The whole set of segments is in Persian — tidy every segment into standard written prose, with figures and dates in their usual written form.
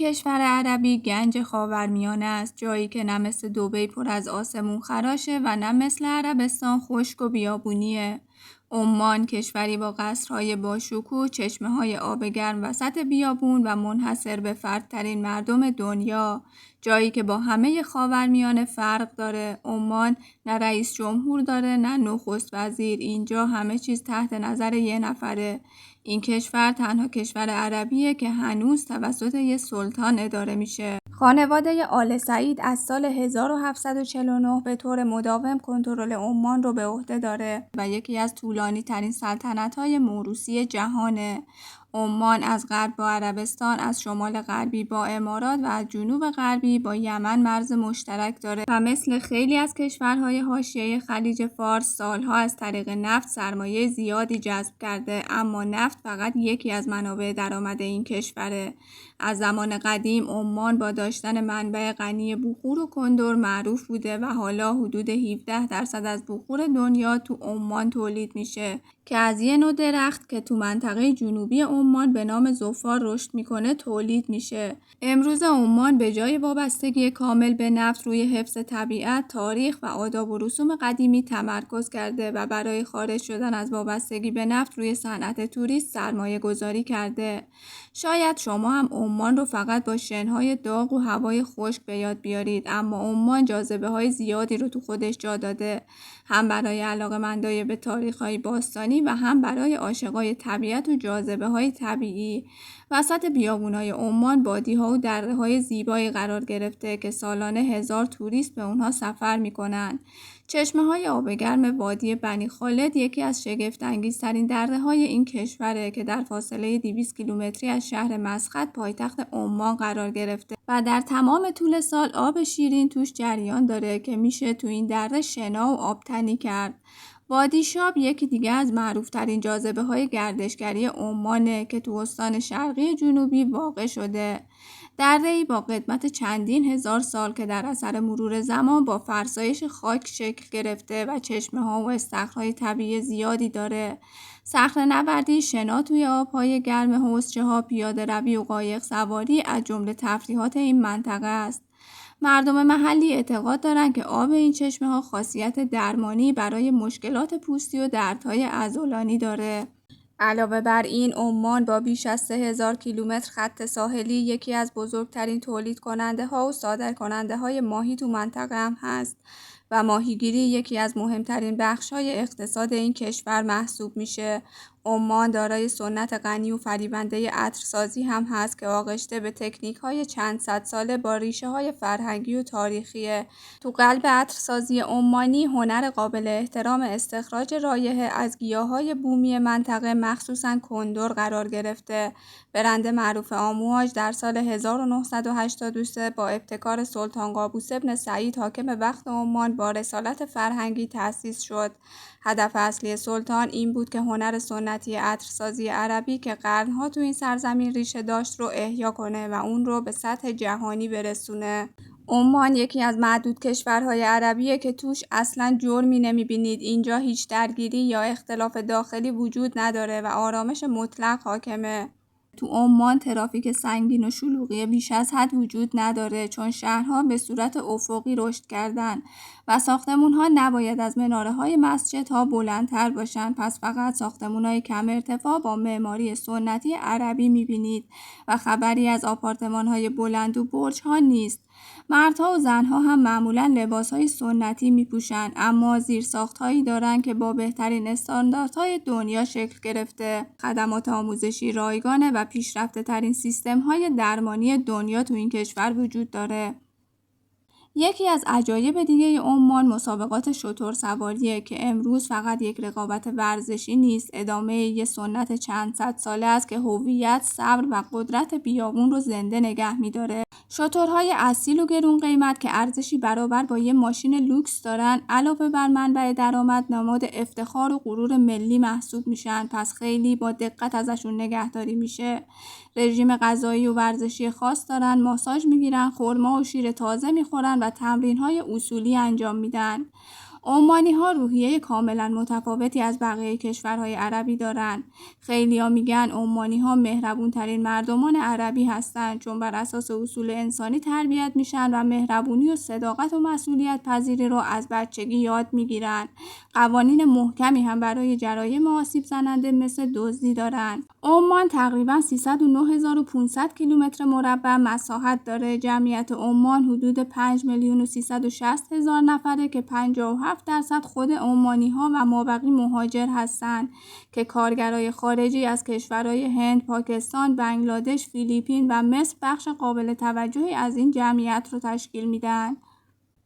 کشور عربی گنج خاورمیانه است، جایی که نه مثل دبی پر از آسمون خراشه و نه مثل عربستان خشک و بیابونیه. عمان کشوری با قصرهای باشکوه، چشمه‌های آب گرم وسط بیابون و منحصر به فردترین مردم دنیا، جایی که با همه خاورمیانه فرق داره. عمان نه رئیس جمهور داره نه نخست وزیر، اینجا همه چیز تحت نظر یه نفره. این کشور تنها کشور عربیه که هنوز توسط یه سلطان اداره میشه. خانواده آل سعید از سال 1749 به طور مداوم کنترل عمان رو به عهده داره و یکی از طولانی ترین سلطنت‌های موروثی جهانه. عمان از غرب با عربستان، از شمال غربی با امارات و از جنوب غربی با یمن مرز مشترک داره و مثل خیلی از کشورهای حاشیه خلیج فارس سالها از طریق نفت سرمایه زیادی جذب کرده، اما نفت فقط یکی از منابع درآمد این کشوره. از زمان قدیم عمان با داشتن منبع غنی بخور و کندر معروف بوده و حالا حدود 17% از بخور دنیا تو عمان تولید میشه که از یه نوع درخت که تو منطقه جنوبی عمان به نام زوفار رشد میکنه تولید میشه. امروز عمان به جای وابستگی کامل به نفت روی حفظ طبیعت، تاریخ و آداب و رسوم قدیمی تمرکز کرده و برای خارج شدن از وابستگی به نفت روی صنعت توریست سرمایه گذاری کرده. شاید شما هم عمان رو فقط با شنهای داغ و هوای خشک به یاد بیارید، اما عمان جاذبه‌های زیادی رو تو خودش جا داده، هم برای علاقه‌مندای به تاریخ‌های باستانی و هم برای عاشقای طبیعت و جاذبه‌های طبیعی. وسط بیابونای عمان بادی‌ها و دره‌های زیبایی قرار گرفته که سالانه 1000 توریست به اونها سفر می‌کنن. چشمه‌های آب گرم وادی بنی خالد یکی از شگفت‌انگیزترین دره‌های این کشوره که در فاصله 200 کیلومتری از شهر مسقط پایتخت عمان قرار گرفته و در تمام طول سال آب شیرین توش جریان داره که میشه تو این دره شنا و آبتنی کرد. وادی شاب یکی دیگه از معروفترین جاذبه‌های گردشگری عمانه که تو استان شرقی جنوبی واقع شده. دره‌ای با قدمت چندین هزار سال که در اثر مرور زمان با فرسایش خاک شکل گرفته و چشمه‌ها و استخرهای طبیعی زیادی داره. صخره‌نوردی، شنا توی آب‌های گرم حوضچه‌ها، پیاده‌روی و قایق سواری از جمله تفریحات این منطقه است. مردم محلی اعتقاد دارند که آب این چشمه‌ها خاصیت درمانی برای مشکلات پوستی و دردهای عضلانی داره. علاوه بر این، عمان با بیش از 3000 کیلومتر خط ساحلی یکی از بزرگترین تولید کننده ها و صادر کننده های ماهی تو منطقه هم هست و ماهیگیری یکی از مهمترین بخش های اقتصاد این کشور محسوب میشه. عمان دارای سنت غنی و فریبنده عطرسازی هم هست که آغشته به تکنیک های چند صد ساله با ریشه های فرهنگی و تاریخیه. تو قلب عطرسازی عمانی هنر قابل احترام استخراج رایحه از گیاهای بومی منطقه مخصوصاً کندر قرار گرفته. برند معروف آمواج در سال 1983 با ابتکار سلطان قابوس ابن سعید حاکم وقت عمان با رسالت فرهنگی تأسیس شد. هدف اصلی سلطان این بود که هنر سنتی عطرسازی عربی که قرنها تو این سرزمین ریشه داشت رو احیا کنه و اون رو به سطح جهانی برسونه. عمان یکی از معدود کشورهای عربیه که توش اصلاً جرمی نمیبینید. اینجا هیچ درگیری یا اختلاف داخلی وجود نداره و آرامش مطلق حاکمه. تو عمان ترافیک سنگین و شلوغی بیش از حد وجود نداره، چون شهرها به صورت افقی رشد کردن و ساختمون‌ها نباید از مناره‌های مسجدها بلندتر باشن، پس فقط ساختمون‌های کم ارتفاع با معماری سنتی عربی می‌بینید و خبری از آپارتمان‌های بلند و برج‌ها نیست. مردها و زنها هم معمولاً لباسهای سنتی میپوشن، اما زیرساختهایی دارن که با بهترین استانداردهای دنیا شکل گرفته. خدمات آموزشی رایگانه و پیشرفته ترین سیستم‌های درمانی دنیا تو این کشور وجود داره. یکی از عجایب دیگه عمان مسابقات شتر سواریه که امروز فقط یک رقابت ورزشی نیست، ادامه یه سنت چند صد ساله است که هویت، صبر و قدرت بیابون رو زنده نگه می‌داره. شترهای اصیل و گرون قیمت که ارزشی برابر با یه ماشین لوکس دارن، علاوه بر منبع درآمد نماد افتخار و غرور ملی محسوب میشن، پس خیلی با دقت ازشون نگهداری میشه. رژیم غذایی و ورزشی خاص دارن، ماساژ میگیرن، خرما و شیر تازه میخورن و تمرین‌های اصولی انجام میدن. عمانی‌ها روحیه کاملا متفاوتی از بقیه کشورهای عربی دارن. خیلی‌ها میگن عمانی‌ها مهربون‌ترین مردمان عربی هستن، چون بر اساس اصول انسانی تربیت میشن و مهربونی و صداقت و مسئولیت پذیری رو از بچگی یاد میگیرن. قوانین محکمی هم برای جرایم آسیب زننده مثل دزدی دارن. عمان تقریبا 309,500 کیلومتر مربع مساحت داره. جمعیت عمان حدود 5,360,000 نفره که 57% خود عمانی‌ها و مابقی مهاجر هستند که کارگرای خارجی از کشورهای هند، پاکستان، بنگلادش، فیلیپین و مصر بخش قابل توجهی از این جمعیت رو تشکیل میدن.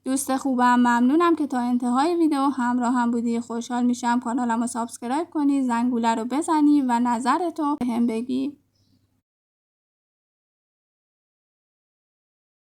دوست خوبم، ممنونم که تا انتهای ویدیو همراه هم بودی. خوشحال میشم کانالمو سابسکرایب کنی، زنگوله رو بزنی و نظرتو بهم بگی.